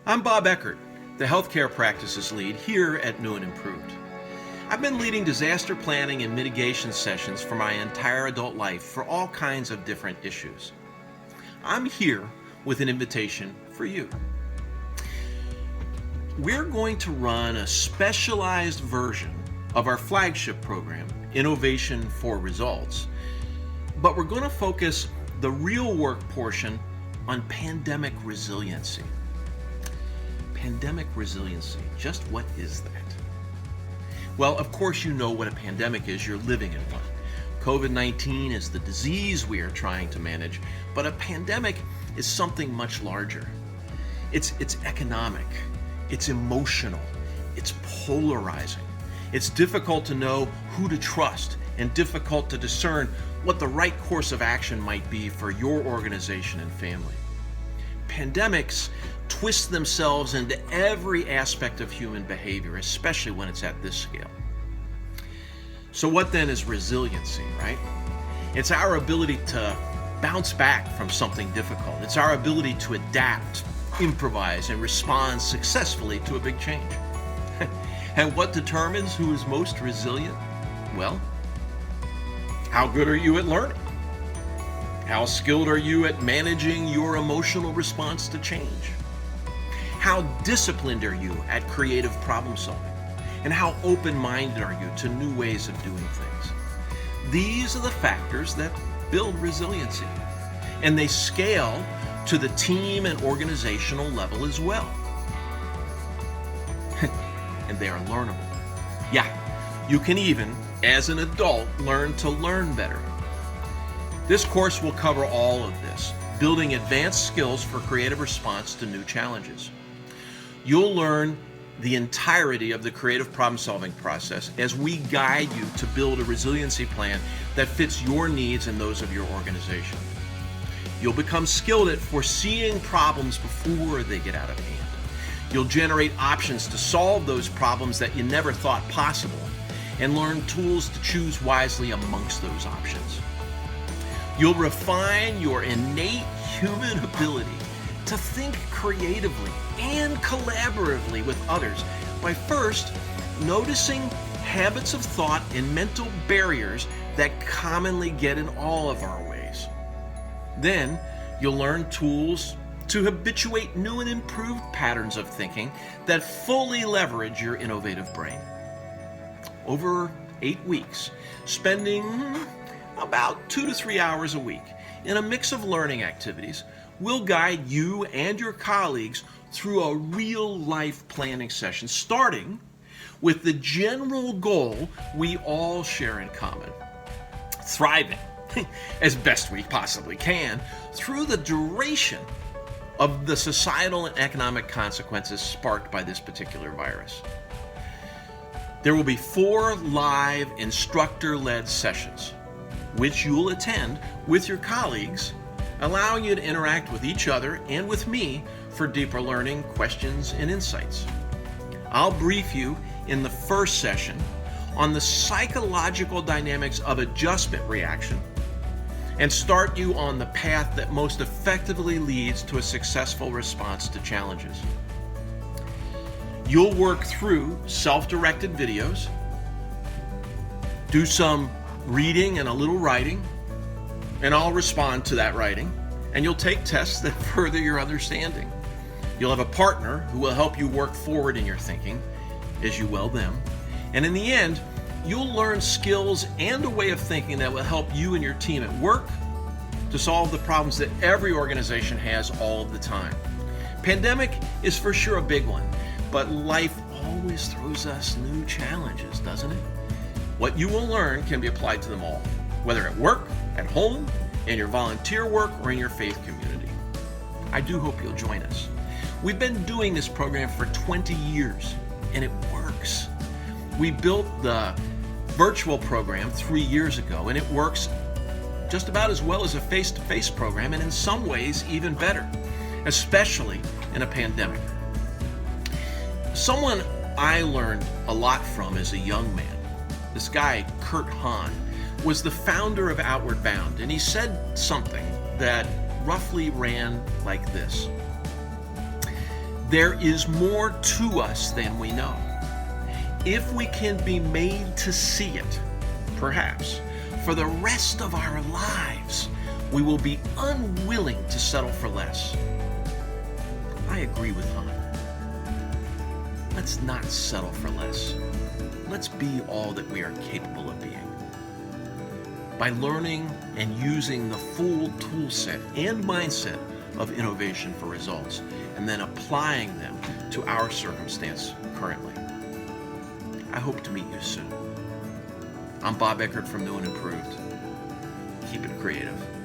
I'm Bob Eckert, the Healthcare Practices Lead here at New and Improved. I've been leading disaster planning and mitigation sessions for my entire adult life for all kinds of different issues. I'm here with an invitation for you. We're going to run a specialized version of our flagship program, Innovation for Results, but we're going to focus the real work portion on pandemic resiliency. Pandemic resiliency, just what is that? Well, of course you know what a pandemic is, you're living in one. COVID-19 is the disease we are trying to manage, but a pandemic is something much larger. It's economic, it's emotional, it's polarizing. It's difficult to know who to trust and difficult to discern what the right course of action might be for your organization and family. Pandemics twist themselves into every aspect of human behavior, especially when it's at this scale. So what then is resiliency, right? It's our ability to bounce back from something difficult. It's our ability to adapt, improvise, and respond successfully to a big change. And what determines who is most resilient? Well, how good are you at learning? How skilled are you at managing your emotional response to change? How disciplined are you at creative problem solving? And how open-minded are you to new ways of doing things? These are the factors that build resiliency, and they scale to the team and organizational level as well. And they are learnable. Yeah, you can even, as an adult, learn to learn better. This course will cover all of this, building advanced skills for creative response to new challenges. You'll learn the entirety of the creative problem-solving process as we guide you to build a resiliency plan that fits your needs and those of your organization. You'll become skilled at foreseeing problems before they get out of hand. You'll generate options to solve those problems that you never thought possible, and learn tools to choose wisely amongst those options. You'll refine your innate human ability to think creatively and collaboratively with others by first noticing habits of thought and mental barriers that commonly get in all of our ways. Then you'll learn tools to habituate new and improved patterns of thinking that fully leverage your innovative brain. Over 8 weeks, spending about 2 to 3 hours a week in a mix of learning activities, we'll guide you and your colleagues through a real-life planning session, starting with the general goal we all share in common: thriving as best we possibly can through the duration of the societal and economic consequences sparked by this particular virus. There will be 4 live instructor-led sessions, which you'll attend with your colleagues, allowing you to interact with each other and with me for deeper learning, questions, and insights. I'll brief you in the first session on the psychological dynamics of adjustment reaction and start you on the path that most effectively leads to a successful response to challenges. You'll work through self-directed videos, do some reading and a little writing, and I'll respond to that writing, and you'll take tests that further your understanding. You'll have a partner who will help you work forward in your thinking as you will them, and in the end, you'll learn skills and a way of thinking that will help you and your team at work to solve the problems that every organization has all of the time. Pandemic is for sure a big one, but life always throws us new challenges, doesn't it? What you will learn can be applied to them all, whether at work, at home, in your volunteer work, or in your faith community. I do hope you'll join us. We've been doing this program for 20 years, and it works. We built the virtual program 3 years ago, and it works just about as well as a face-to-face program, and in some ways even better, especially in a pandemic. Someone I learned a lot from as a young man, this guy, Kurt Hahn, was the founder of Outward Bound, and he said something that roughly ran like this: There is more to us than we know. If we can be made to see it, perhaps, for the rest of our lives, we will be unwilling to settle for less. I agree with Han. Let's not settle for less. Let's be all that we are capable of being. By learning and using the full tool set and mindset of innovation for results, and then applying them to our circumstance currently. I hope to meet you soon. I'm Bob Eckert from New and Improved. Keep it creative.